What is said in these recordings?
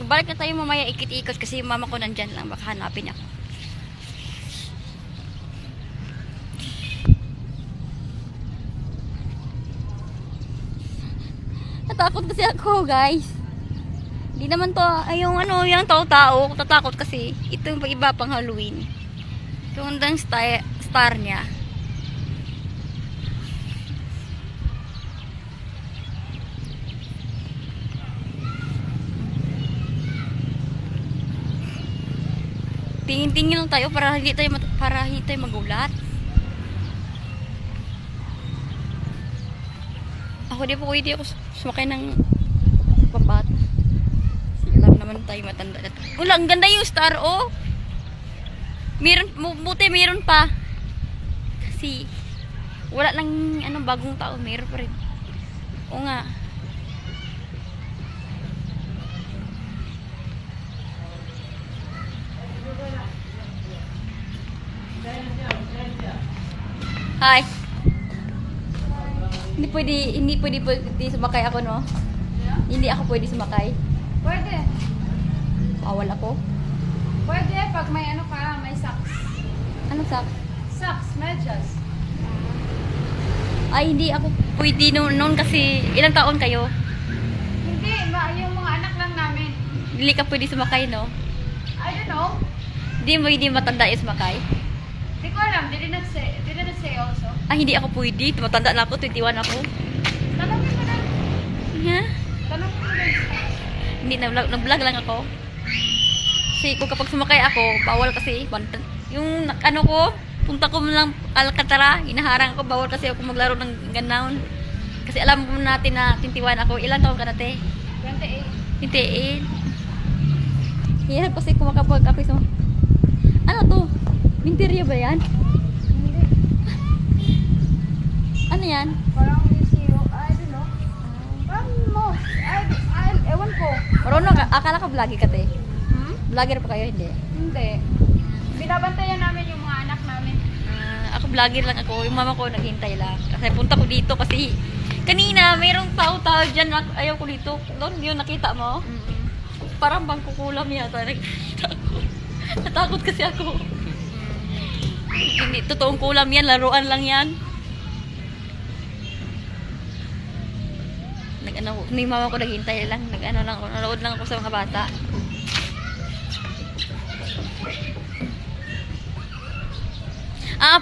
Balik na tayo mamaya ikot-ikot kasi yung mama ko nandyan lang. Baka hanapin ako. Natakot kasi ako, guys. Hindi naman to, ay yung ano, yung tao-tao. Tatakot kasi. Ito yung iba pang Halloween. Ito yung star niya. Tingin-tingin lang tayo para hindi tayo magulat. Ako di po pwede ako sumakay ng pambata. Alam naman tayo matanda na. Wala, ang ganda yung star, oh. Buti meron pa. Kasi wala lang anong bagong tao, meron pa rin. Oo nga. Hi. Hindi pwede sumakay ako, no? Yeah? Hindi ako pwede sumakay. Pwede. Bawal ako. Pwede pag may ano ka, may socks. Anong sak? Socks, medyas. Ay, hindi ako pwede noon kasi ilang taon kayo? Hindi, yung mga anak lang namin. Hindi ka pwede sumakay, no? I don't know. Hindi matanda yung sumakay. Hindi ko alam, did not say also. Ay, hindi ako pwede. Matanda na ako, 21 ako. Tanongin mo na. Yeah? Tanongin mo na. Hindi, nag-vlog lang ako. Kasi kung kapag sumakay ako, bawal kasi. Yung ano ko, punta ko lang Alcantara, hinaharang ako, bawal kasi ako maglaro ng gano'n. Kasi alam mo natin na 21 ako. Ilan taon ka na, te? 28. 28. Hirap kasi kumakapag ako sa... Ano to? Interior ba yan? Hindi. Ano yan? Parang zero, I don't know. Parang mo. Ewan ko. Marunong ka? Akala ka vlogger ka, te? Hmm? Vlogger pa kayo, hindi? Hindi. Binabantayan namin yung mga anak namin. Ako vlogger lang ako. Yung mama ko naghintay lang. Kasi punta ko dito kasi kanina mayroong tao-tao dyan. Ayaw ko dito. Doon yun nakita mo? Parang bangkukulam yata. Nakita ko. Natakot kasi ako. Hindi, totoong kulam yan. Laruan lang yan. Ni mama ko naghintay lang. Nag-ano lang ako. Nanood lang ako sa mga bata.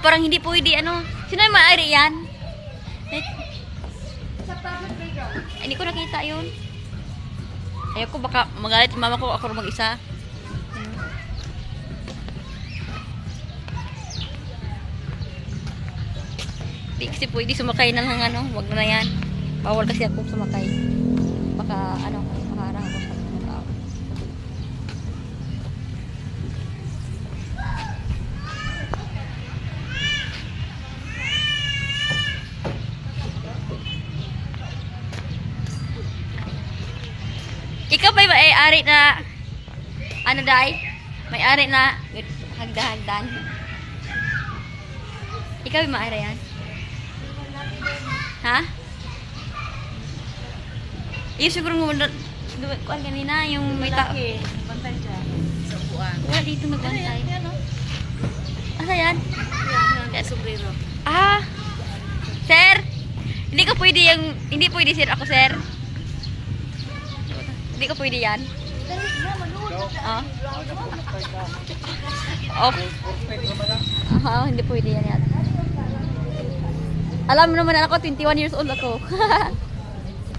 Parang hindi pwede, ano. Sino yung maaari yan? Sa public playground. Hindi ko nakita yun. Ayoko, baka magalit yung mama ko, ako mag-isa. Hindi kasi pwede sumakay na lang, ano. Wag na yan. Bawal kasi ako sumakay. Baka, ano, makaharang ako sa mga tao. Ikaw ba may-ari na ano dai? May-ari na hagdan-hagdan. Ikaw ba may-ari yan? Ha? Iyo siguro mo kuan kanina yung may tao. Bantay dyan. Sa buwan. Wala dito nagbantay. Yan o. Asa yan? Kaya sombrero. Sir? Hindi pwede sir ako, sir. Hindi ko pwede yan. Off. Hindi pwede yan yata. Alam mo naman ako, 21 years old ako.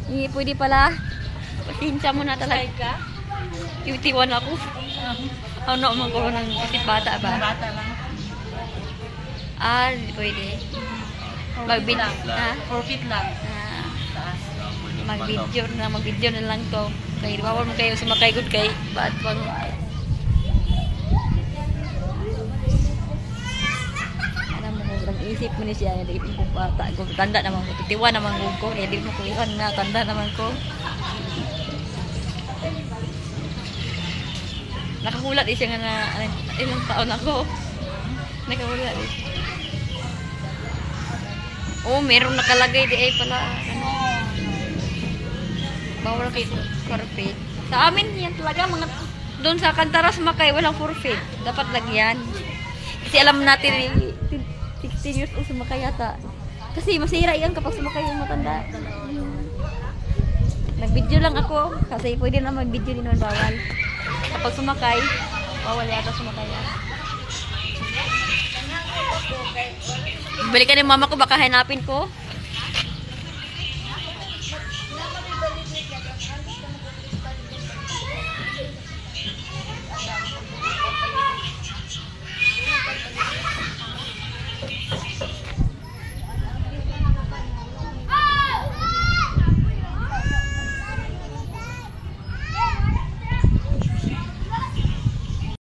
Hindi pwede pala. Pasensya mo na talaga. 21 ako. Ano naman ko ng bata ba? Bata lang. Hindi pwede. Mag-video. 4 feet lang. Mag-video na lang to. Kaya bawal mo kayo sumakay good kay ba't bang alam mo nag-isip mo ni siya di ko bata ko tanda naman ko titiwa naman ko ya di mo ko iwan na tanda naman ko nakahulat siya nga na ilang taon ako nakahulat meron nakalagay di ay pala bawal kayo carpet. Sa amin, yan talaga, mga doon sa Alcantara sumakay, walang forfeit. Dapat lagyan. Kasi alam natin, 16 years old sumakay yata. Kasi masira yan kapag sumakay yung matanda. Nag-video lang ako, kasi pwede naman mag-video din naman bawal. Kapag sumakay, bawal yata sumakay yan. Balik ka ni mama ko, baka hanapin ko.